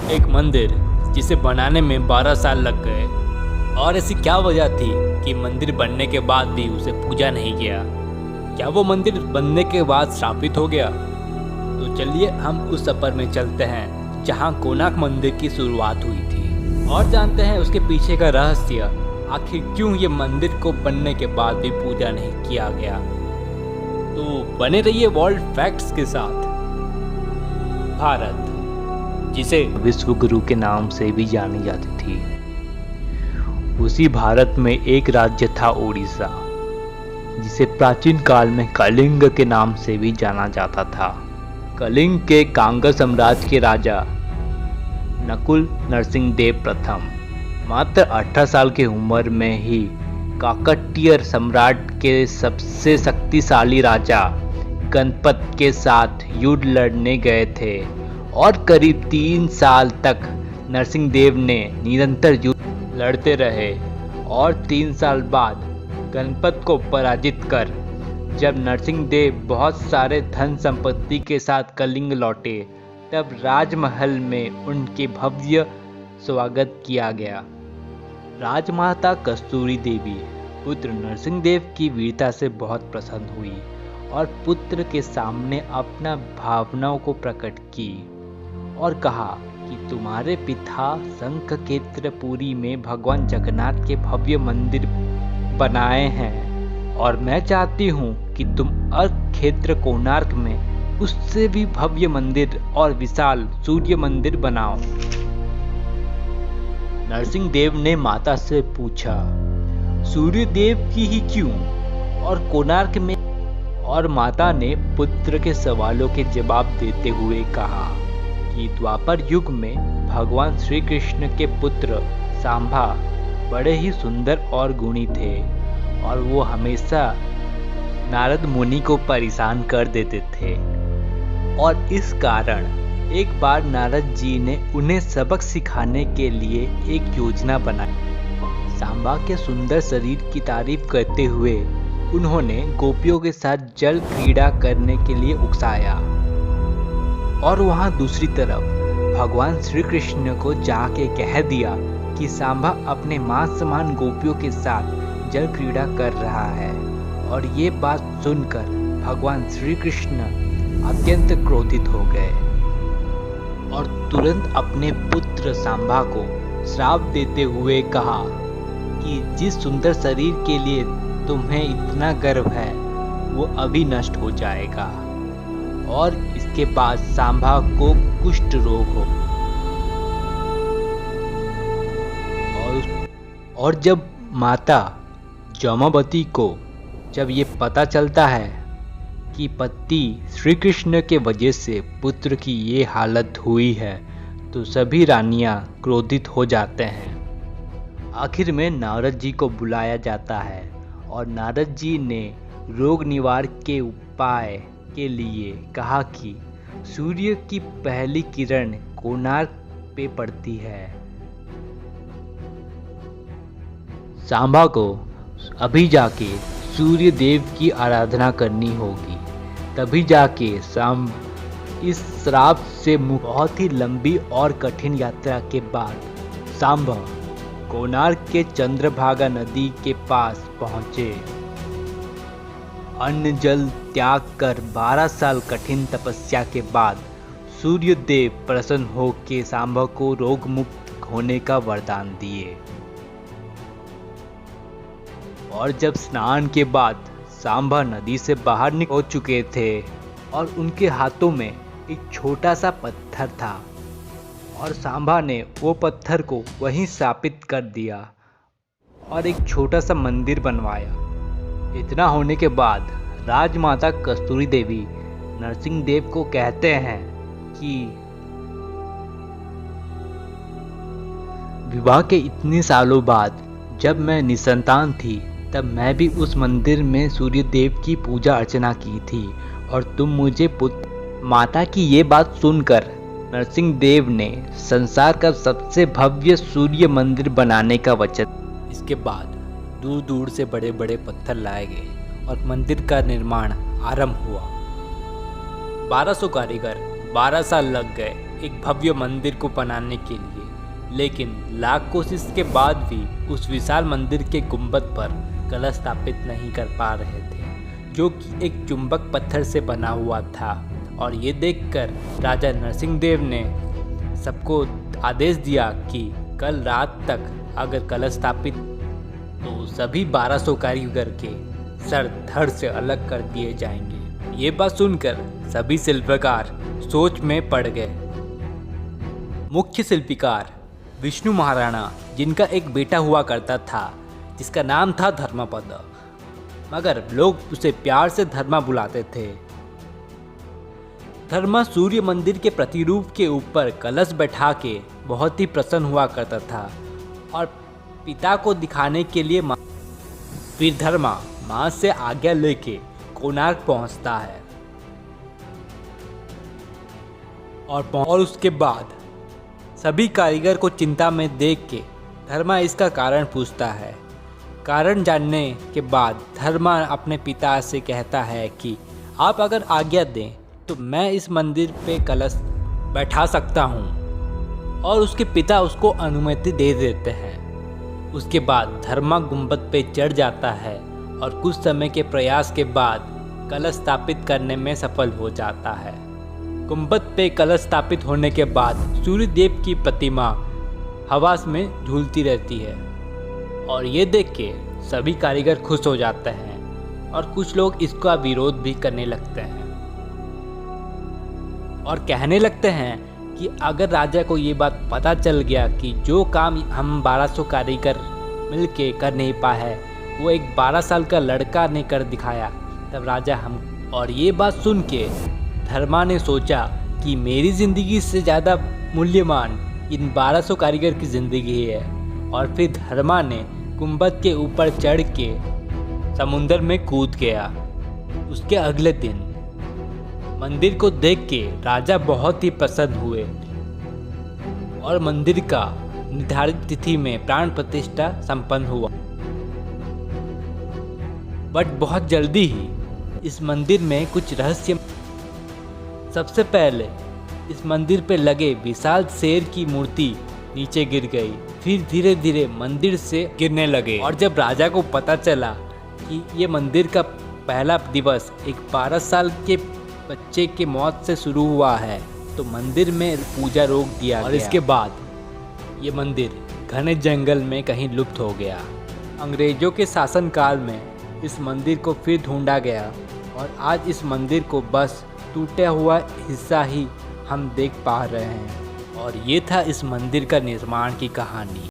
एक मंदिर जिसे बनाने में 12 साल लग गए। और ऐसी क्या वजह थी कि मंदिर बनने के बाद भी उसे पूजा नहीं किया? क्या वो मंदिर बनने के बाद स्थापित हो गया? तो चलिए हम उस सफर में चलते हैं जहां कोणार्क मंदिर की शुरुआत हुई थी और जानते हैं उसके पीछे का रहस्य। आखिर क्यों ये मंदिर को बनने के बाद भी पूजा नहीं किया गया? तो बने रहिए वर्ल्ड फैक्ट्स के साथ। भारत, जिसे विश्व गुरु के नाम से भी जानी जाती थी, उसी भारत में एक राज्य था उड़ीसा, जिसे प्राचीन काल में कलिंग के नाम से भी जाना जाता था। कलिंग के कांगा साम्राज्य के राजा नकुल नरसिंह देव प्रथम मात्र 18 साल की उम्र में ही काकतीय सम्राट के सबसे शक्तिशाली राजा गणपत के साथ युद्ध लड़ने गए थे और करीब 3 साल तक नरसिंह देव ने निरंतर युद्ध लड़ते रहे और 3 साल बाद गणपत को पराजित कर जब नरसिंह देव बहुत सारे धन संपत्ति के साथ कलिंग लौटे, तब राजमहल में उनके भव्य स्वागत किया गया। राजमाता कस्तूरी देवी पुत्र नरसिंह देव की वीरता से बहुत प्रसन्न हुई और पुत्र के सामने अपना भावनाओं को प्रकट की और कहा कि तुम्हारे पिता शंखक्षेत्रपुरी में भगवान जगन्नाथ के भव्य मंदिर बनाए हैं और मैं चाहती हूँ कि तुम अर्क क्षेत्र कोणार्क में उससे भी भव्य मंदिर और विशाल सूर्य मंदिर बनाओ। नरसिंह देव ने माता से पूछा, सूर्य देव की ही क्यों और कोणार्क में? और माता ने पुत्र के सवालों के जवाब देते हुए कहा कि द्वापर युग में भगवान श्री कृष्ण के पुत्र सांबा बड़े ही सुंदर और गुणी थे और वो हमेशा नारद मुनि को परेशान कर देते थे। और इस कारण एक बार नारद जी ने उन्हें सबक सिखाने के लिए एक योजना बनाई। सांबा के सुंदर शरीर की तारीफ करते हुए उन्होंने गोपियों के साथ जल क्रीड़ा करने के लिए उकसाया और वहां दूसरी तरफ भगवान श्री कृष्ण को जाके कह दिया कि सांबा अपने मां समान गोपियों के साथ जल क्रीड़ा कर रहा है। और ये बात सुनकर भगवान श्री कृष्ण अत्यंत क्रोधित हो गए और तुरंत अपने पुत्र सांबा को श्राप देते हुए कहा कि जिस सुंदर शरीर के लिए तुम्हें इतना गर्व है वो अभी नष्ट हो जाएगा और इसके बाद सांबा को कुष्ठ रोग हो। और जब माता जौमावती को जब ये पता चलता है कि पति श्री कृष्ण के वजह से पुत्र की ये हालत हुई है, तो सभी रानियां क्रोधित हो जाते हैं। आखिर में नारद जी को बुलाया जाता है और नारद जी ने रोग निवारण के उपाय के लिए कहा कि सूर्य की पहली किरण कोणार्क पे पड़ती है। सांबा को अभी जाके सूर्य देव की आराधना करनी होगी, तभी जाके इस श्राप से बहुत ही लंबी और कठिन यात्रा के बाद सांबा कोणार्क के चंद्रभागा नदी के पास पहुंचे। अन्न जल त्याग कर 12 साल कठिन तपस्या के बाद सूर्य देव प्रसन्न होकर सांबा को रोग मुक्त होने का वरदान दिए। और जब स्नान के बाद सांबा नदी से बाहर निकल चुके थे और उनके हाथों में एक छोटा सा पत्थर था और सांबा ने वो पत्थर को वहीं स्थापित कर दिया और एक छोटा सा मंदिर बनवाया। इतना होने के बाद राजमाता कस्तूरी देवी नरसिंह देव को कहते हैं कि विवाह के इतने सालों बाद जब मैं निसंतान थी, तब मैं भी उस मंदिर में सूर्य देव की पूजा अर्चना की थी और तुम मुझे पुत्र। माता की ये बात सुनकर नरसिंह देव ने संसार का सबसे भव्य सूर्य मंदिर बनाने का वचन। इसके बाद दूर दूर से बड़े बड़े पत्थर लाए गए और मंदिर का निर्माण आरंभ हुआ। 1200 कारीगर 12 साल लग गए एक भव्य मंदिर को बनाने के लिए, लेकिन लाख कोशिश के बाद भी उस विशाल मंदिर के गुंबद पर कलश स्थापित नहीं कर पा रहे थे, जो कि एक चुंबक पत्थर से बना हुआ था। और ये देखकर राजा नरसिंह देव ने सबको आदेश दिया कि कल रात तक अगर कलश स्थापित तो सभी 1200 कारीगर के सर धड़ से अलग कर दिए जाएंगे। ये बात सुनकर सभी शिल्पकार सोच में पड़ गए। मुख्य शिल्पकार विष्णु महाराणा, जिनका एक बेटा हुआ करता था जिसका नाम था धर्मपद, मगर लोग उसे प्यार से धर्मा बुलाते थे। धर्मा सूर्य मंदिर के प्रतिरूप के ऊपर कलश बैठा के बहुत ही प्रसन्न हुआ करता था और पिता को दिखाने के लिए फिर धर्मा माँ से आज्ञा लेके कोणार्क पहुंचता है और उसके बाद सभी कारीगर को चिंता में देख के धर्मा इसका कारण पूछता है। कारण जानने के बाद धर्मा अपने पिता से कहता है कि आप अगर आज्ञा दें तो मैं इस मंदिर पे कलश बैठा सकता हूँ, और उसके पिता उसको अनुमति दे देते हैं। उसके बाद धर्मा गुंबद पे चढ़ जाता है और कुछ समय के प्रयास के बाद कलश स्थापित करने में सफल हो जाता है। गुंबद पे कलश स्थापित होने के बाद सूर्यदेव की प्रतिमा हवा में झूलती रहती है और ये देख के सभी कारीगर खुश हो जाते हैं और कुछ लोग इसका विरोध भी करने लगते हैं और कहने लगते हैं कि अगर राजा को ये बात पता चल गया कि जो काम हम 1200 कारीगर मिलके कर नहीं पाए वो एक 12 साल का लड़का ने कर दिखाया, तब राजा हम। और ये बात सुन के धर्मा ने सोचा कि मेरी ज़िंदगी से ज़्यादा मूल्यमान इन 1200 कारीगर की ज़िंदगी है, और फिर धर्मा ने गुंबद के ऊपर चढ़ के समुंदर में कूद गया। उसके अगले दिन मंदिर को देख के राजा बहुत ही प्रसन्न हुए और मंदिर का निर्धारित तिथि में प्राण प्रतिष्ठा संपन्न हुआ। बट बहुत जल्दी ही इस मंदिर में कुछ रहस्य। सबसे पहले इस मंदिर पे लगे विशाल शेर की मूर्ति नीचे गिर गई, फिर धीरे धीरे मंदिर से गिरने लगे। और जब राजा को पता चला कि ये मंदिर का पहला दिवस एक 12 साल के बच्चे के मौत से शुरू हुआ है, तो मंदिर में पूजा रोक दिया और इसके बाद ये मंदिर घने जंगल में कहीं लुप्त हो गया। अंग्रेजों के शासनकाल में इस मंदिर को फिर ढूंढा गया और आज इस मंदिर को बस टूटा हुआ हिस्सा ही हम देख पा रहे हैं। और ये था इस मंदिर का निर्माण की कहानी।